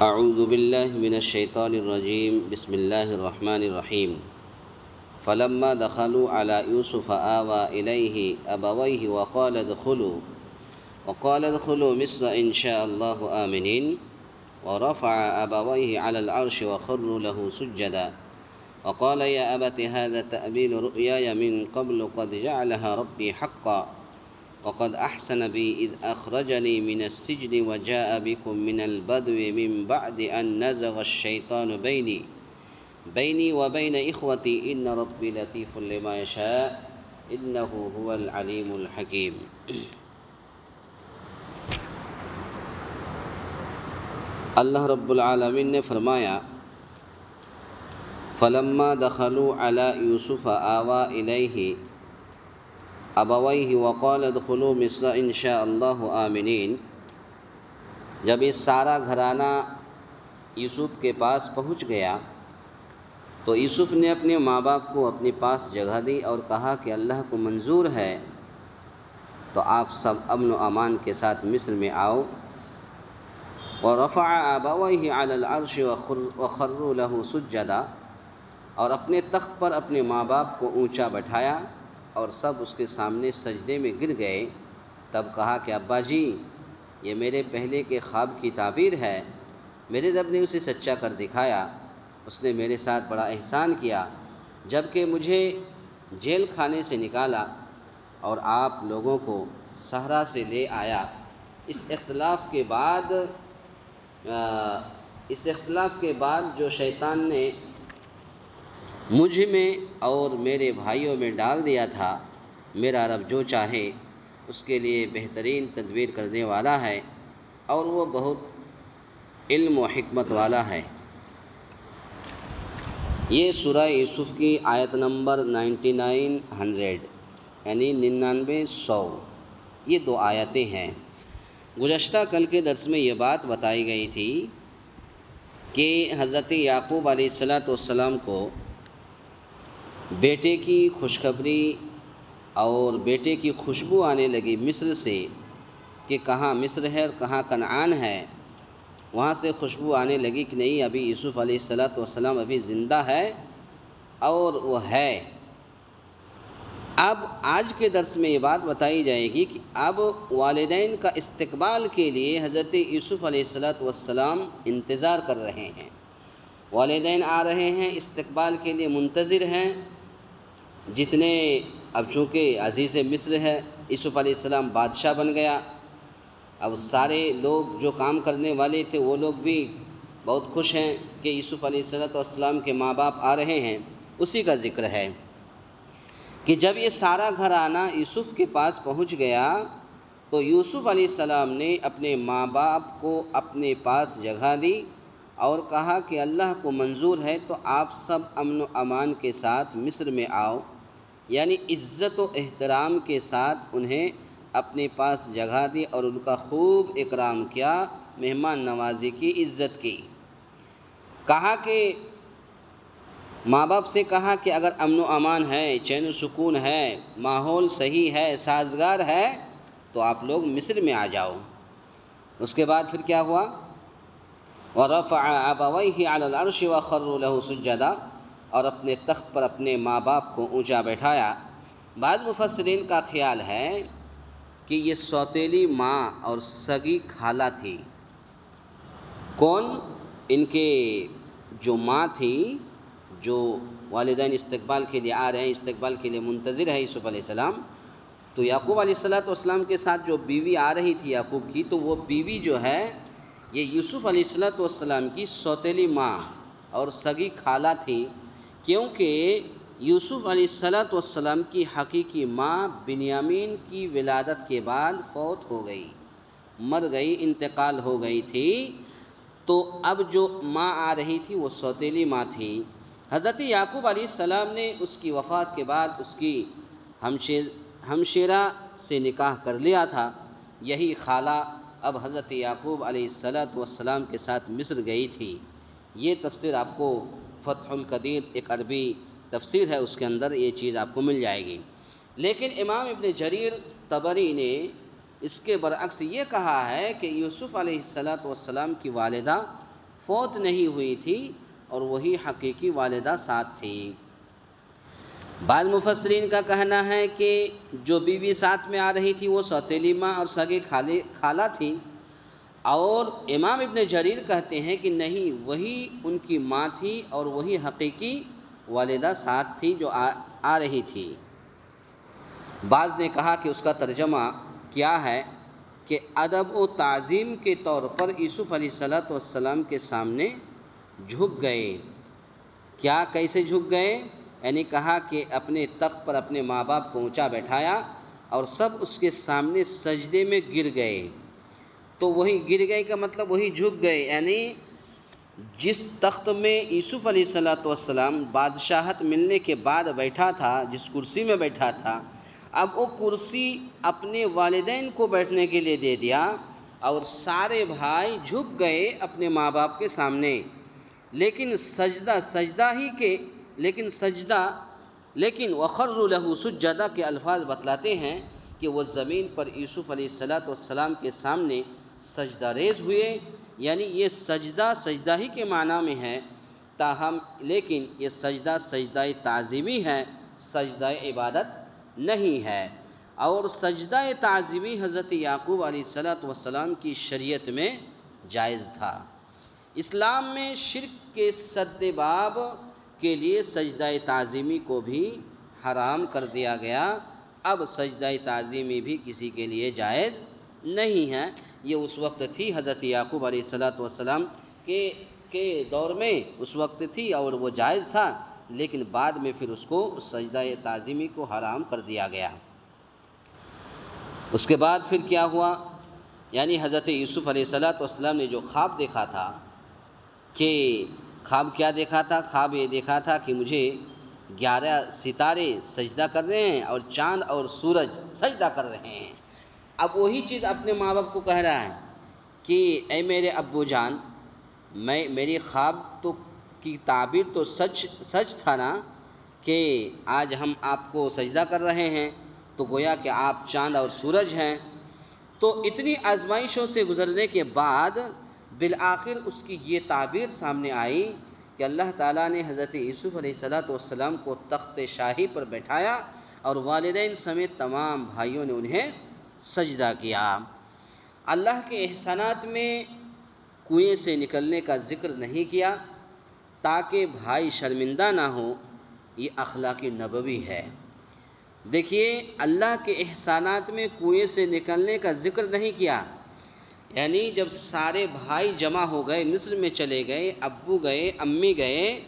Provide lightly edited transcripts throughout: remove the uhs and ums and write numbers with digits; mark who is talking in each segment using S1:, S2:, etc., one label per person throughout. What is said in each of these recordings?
S1: اعوذ باللہ من الشیطان الرجیم بسم اللہ الرحمن الرحیم فلما دخلوا على یوسف آوى الیہ ابویہ وقال ادخلوا مصر ان شاء اللہ آمنین ورفع ابویہ على العرش وخروا له سجدا وقال يا أبت هذا تأويل رؤياي من قبل قد جعلها ربي حقا وقد أحسن بي إذ أخرجني من السجن وجاء بكم من البدو من بعد أن نزغ الشيطان بيني وبين إخوتي إن ربي لطيف لما يشاء إنه هو العليم الحكيم. اللہ رب العالمین نے فرمایا فلما دخلوا على یوسف آوى الیہ ابویہ وقال ادخلوا مصر ان شاء اللہ آمنین. جب یہ سارا گھرانہ یوسف کے پاس پہنچ گیا تو یوسف نے اپنے ماں باپ کو اپنے پاس جگہ دی اور کہا کہ اللہ کو منظور ہے تو آپ سب امن و امان کے ساتھ مصر میں آؤ. ورفع ابویہ علی العرش وخروا له سجدا، اور اپنے تخت پر اپنے ماں باپ کو اونچا بٹھایا اور سب اس کے سامنے سجدے میں گر گئے. تب کہا کہ ابا جی یہ میرے پہلے کے خواب کی تعبیر ہے، میرے رب نے اسے سچا کر دکھایا. اس نے میرے ساتھ بڑا احسان کیا جب کہ مجھے جیل خانے سے نکالا اور آپ لوگوں کو صحرا سے لے آیا. اس اختلاف کے بعد جو شیطان نے مجھ میں اور میرے بھائیوں میں ڈال دیا تھا، میرا رب جو چاہے اس کے لیے بہترین تدبیر کرنے والا ہے اور وہ بہت علم و حکمت والا ہے. یہ سورہ یوسف کی آیت نمبر 99 یعنی 99 یہ دو آیتیں ہیں. گزشتہ کل کے درس میں یہ بات بتائی گئی تھی کہ حضرت یعقوب علیہ السلام کو بیٹے کی خوشخبری اور بیٹے کی خوشبو آنے لگی مصر سے کہ کہاں مصر ہے اور کہاں کنعان ہے. وہاں سے خوشبو آنے لگی کہ نہیں ابھی یوسف علیہ السلام ابھی زندہ ہے اور وہ ہے. اب آج کے درس میں یہ بات بتائی جائے گی کہ اب والدین کا استقبال کے لیے حضرت یوسف علیہ السلام انتظار کر رہے ہیں. والدین آ رہے ہیں، استقبال کے لیے منتظر ہیں. جتنے اب چونکہ عزیز مصر ہے، یوسف علیہ السلام بادشاہ بن گیا، اب سارے لوگ جو کام کرنے والے تھے وہ لوگ بھی بہت خوش ہیں کہ یوسف علیہ السلام کے ماں باپ آ رہے ہیں. اسی کا ذکر ہے کہ جب یہ سارا گھرانہ یوسف کے پاس پہنچ گیا تو یوسف علیہ السلام نے اپنے ماں باپ کو اپنے پاس جگہ دی اور کہا کہ اللہ کو منظور ہے تو آپ سب امن و امان کے ساتھ مصر میں آؤ. یعنی عزت و احترام کے ساتھ انہیں اپنے پاس جگہ دی اور ان کا خوب اکرام کیا، مہمان نوازی کی، عزت کی. کہا کہ ماں باپ سے کہا کہ اگر امن و امان ہے، چین و سکون ہے، ماحول صحیح ہے، سازگار ہے تو آپ لوگ مصر میں آ جاؤ. اس کے بعد پھر کیا ہوا؟ وَرَفَعَ أَبَوَيْهِ عَلَى الْعَرْشِ وَخَرُّوا لَهُ سُجَّدًا، اور اپنے تخت پر اپنے ماں باپ کو اونچا بیٹھایا. بعض مفسرین کا خیال ہے کہ یہ سوتیلی ماں اور سگی خالہ تھی. کون؟ ان کے جو ماں تھی، جو والدین استقبال کے لیے آ رہے ہیں، استقبال کے لیے منتظر ہے یوسف علیہ السلام. تو یعقوب علیہ السلام کے ساتھ جو بیوی آ رہی تھی یعقوب کی، تو وہ بیوی جو ہے یہ یوسف علیہ السلام کی سوتیلی ماں اور سگی خالہ تھی، کیونکہ یوسف علیہ السلام کی حقیقی ماں بنیامین کی ولادت کے بعد فوت ہو گئی، مر گئی، انتقال ہو گئی تھی. تو اب جو ماں آ رہی تھی وہ سوتیلی ماں تھی. حضرت یعقوب علیہ السلام نے اس کی وفات کے بعد اس کی ہمشیرہ سے نکاح کر لیا تھا. یہی خالہ اب حضرت یعقوب علیہ السلام کے ساتھ مصر گئی تھی. یہ تفسیر آپ کو فتح القدیر ایک عربی تفسیر ہے، اس کے اندر یہ چیز آپ کو مل جائے گی. لیکن امام ابن جریر طبری نے اس کے برعکس یہ کہا ہے کہ یوسف علیہ السلام کی والدہ فوت نہیں ہوئی تھی اور وہی حقیقی والدہ ساتھ تھی۔ بعض مفسرین کا کہنا ہے کہ جو بیوی ساتھ میں آ رہی تھی وہ سوتیلی ماں اور سگے خالہ تھی، اور امام ابن جریر کہتے ہیں کہ نہیں، وہی ان کی ماں تھی اور وہی حقیقی والدہ ساتھ تھی جو آ رہی تھی۔ بعض نے کہا کہ اس کا ترجمہ کیا ہے کہ ادب و تعظیم کے طور پر یوسف علیہ السلام کے سامنے جھک گئے۔ کیا کیسے جھک گئے؟ یعنی کہا کہ اپنے تخت پر اپنے ماں باپ کو اونچا بیٹھایا اور سب اس کے سامنے سجدے میں گر گئے۔ تو وہی گر گئے کا مطلب وہی جھک گئے، یعنی جس تخت میں یوسف علیہ السلام بادشاہت ملنے کے بعد بیٹھا تھا، جس کرسی میں بیٹھا تھا، اب وہ کرسی اپنے والدین کو بیٹھنے کے لیے دے دیا اور سارے بھائی جھک گئے اپنے ماں باپ کے سامنے۔ لیکن وَخَرُّوا لَهُ سُجَّدًا کے الفاظ بتلاتے ہیں کہ وہ زمین پر یوسف علیہ السلام کے سامنے سجدہ ریز ہوئے، یعنی یہ سجدہ ہی کے معنی میں ہے، تاہم لیکن یہ سجدہ تعظیمی ہے، سجدہ عبادت نہیں ہے۔ اور سجدہ تعظیمی حضرت یعقوب علیہ السلام کی شریعت میں جائز تھا۔ اسلام میں شرک کے سد باب کے لیے سجدہ تعظیمی کو بھی حرام کر دیا گیا۔ اب سجدہ تعظیمی بھی کسی کے لیے جائز نہیں ہے۔ یہ اس وقت تھی حضرت یعقوب علیہ السلام کے دور میں، اس وقت تھی اور وہ جائز تھا، لیکن بعد میں پھر اس کو سجدہ تعظیمی کو حرام کر دیا گیا۔ اس کے بعد پھر کیا ہوا؟ یعنی حضرت یوسف علیہ السلام نے جو خواب دیکھا تھا، کہ خواب کیا دیکھا تھا؟ خواب یہ دیکھا تھا کہ مجھے 11 ستارے سجدہ کر رہے ہیں اور چاند اور سورج سجدہ کر رہے ہیں۔ اب وہی چیز اپنے ماں باپ کو کہہ رہا ہے کہ اے میرے ابو جان، میری خواب تو کی تعبیر تو سچ تھا نا، کہ آج ہم آپ کو سجدہ کر رہے ہیں، تو گویا کہ آپ چاند اور سورج ہیں۔ تو اتنی آزمائشوں سے گزرنے کے بعد بالآخر اس کی یہ تعبیر سامنے آئی کہ اللہ تعالیٰ نے حضرت یوسف علیہ السلام کو تخت شاہی پر بٹھایا اور والدین سمیت تمام بھائیوں نے انہیں سجدہ کیا۔ اللہ کے احسانات میں کنویں سے نکلنے کا ذکر نہیں کیا تاکہ بھائی شرمندہ نہ ہو، یہ اخلاق نبوی ہے۔ دیکھیے، اللہ کے احسانات میں کنویں سے نکلنے کا ذکر نہیں کیا، یعنی جب سارے بھائی جمع ہو گئے، مصر میں چلے گئے، ابو گئے، امی گئے،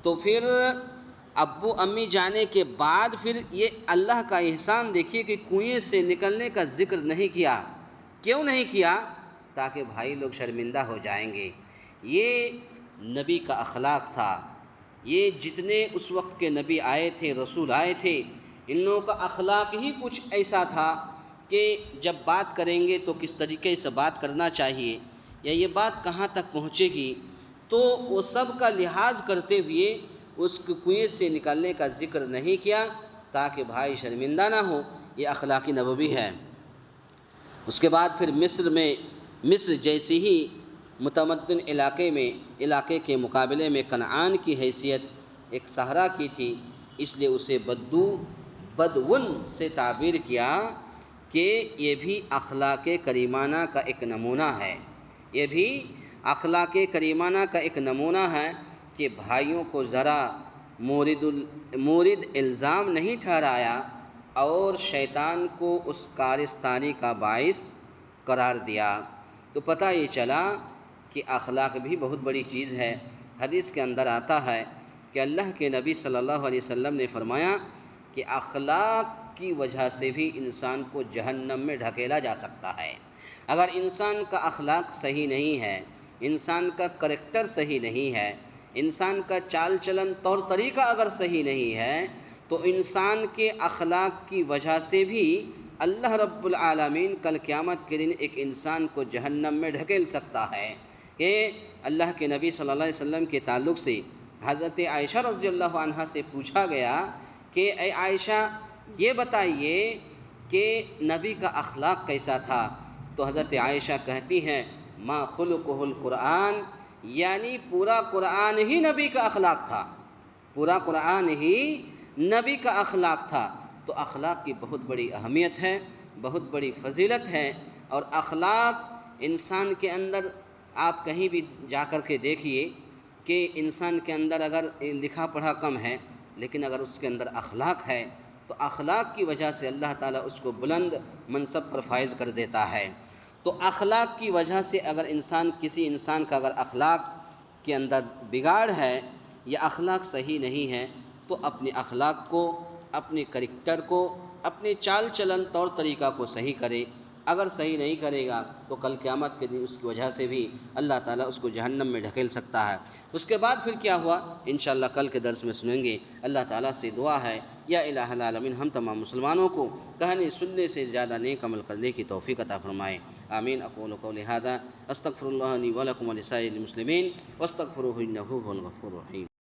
S1: تو پھر ابو امی جانے کے بعد پھر یہ اللہ کا احسان دیکھیے کہ کنویں سے نکلنے کا ذکر نہیں کیا۔ کیوں نہیں کیا؟ تاکہ بھائی لوگ شرمندہ ہو جائیں گے۔ یہ نبی کا اخلاق تھا۔ یہ جتنے اس وقت کے نبی آئے تھے، رسول آئے تھے، ان لوگوں کا اخلاق ہی کچھ ایسا تھا کہ جب بات کریں گے تو کس طریقے سے بات کرنا چاہیے، یا یہ بات کہاں تک پہنچے گی، تو وہ سب کا لحاظ کرتے ہوئے اس کنویں سے نکلنے کا ذکر نہیں کیا تاکہ بھائی شرمندہ نہ ہو۔ یہ اخلاقی نبوی ہے۔ اس کے بعد پھر مصر جیسی ہی متمدن علاقے کے مقابلے میں کنعان کی حیثیت ایک صحرا کی تھی، اس لیے اسے بدون سے تعبیر کیا کہ یہ بھی اخلاق کریمانہ کا ایک نمونہ ہے۔ یہ بھی اخلاق کریمانہ کا ایک نمونہ ہے کہ بھائیوں کو ذرا مورد الزام نہیں ٹھہرایا اور شیطان کو اس کارستانی کا باعث قرار دیا۔ تو پتہ یہ چلا کہ اخلاق بھی بہت بڑی چیز ہے۔ حدیث کے اندر آتا ہے کہ اللہ کے نبی صلی اللہ علیہ وسلم نے فرمایا کہ اخلاق کی وجہ سے بھی انسان کو جہنم میں ڈھکیلا جا سکتا ہے۔ اگر انسان کا اخلاق صحیح نہیں ہے، انسان کا کریکٹر صحیح نہیں ہے، انسان کا چال چلن طور طریقہ اگر صحیح نہیں ہے، تو انسان کے اخلاق کی وجہ سے بھی اللہ رب العالمین کل قیامت کے دن ایک انسان کو جہنم میں ڈھکیل سکتا ہے۔ کہ اللہ کے نبی صلی اللہ علیہ وسلم کے تعلق سے حضرت عائشہ رضی اللہ عنہا سے پوچھا گیا کہ اے عائشہ، یہ بتائیے کہ نبی کا اخلاق کیسا تھا؟ تو حضرت عائشہ کہتی ہیں ما خلقہ القرآن، یعنی پورا قرآن ہی نبی کا اخلاق تھا، پورا قرآن ہی نبی کا اخلاق تھا۔ تو اخلاق کی بہت بڑی اہمیت ہے، بہت بڑی فضیلت ہے، اور اخلاق انسان کے اندر آپ کہیں بھی جا کر کے دیکھیے کہ انسان کے اندر اگر لکھا پڑھا کم ہے لیکن اگر اس کے اندر اخلاق ہے تو اخلاق کی وجہ سے اللہ تعالیٰ اس کو بلند منصب پر فائز کر دیتا ہے۔ تو اخلاق کی وجہ سے اگر کسی انسان کا اگر اخلاق کے اندر بگاڑ ہے یا اخلاق صحیح نہیں ہے تو اپنے اخلاق کو، اپنے کریکٹر کو، اپنے چال چلن طور طریقہ کو صحیح کرے۔ اگر صحیح نہیں کرے گا تو کل قیامت کے دن اس کی وجہ سے بھی اللہ تعالیٰ اس کو جہنم میں ڈھکیل سکتا ہے۔ اس کے بعد پھر کیا ہوا انشاءاللہ کل کے درس میں سنیں گے۔ اللہ تعالیٰ سے دعا ہے یا الہ العالمین ہم تمام مسلمانوں کو کہنے سننے سے زیادہ نیک عمل کرنے کی توفیق عطا فرمائے، آمین۔ اقول قولی ھذا استغفر اللہ لی ولکم ولسائر المسلمین واستغفروہ انہ ھو الغفور الرحیم۔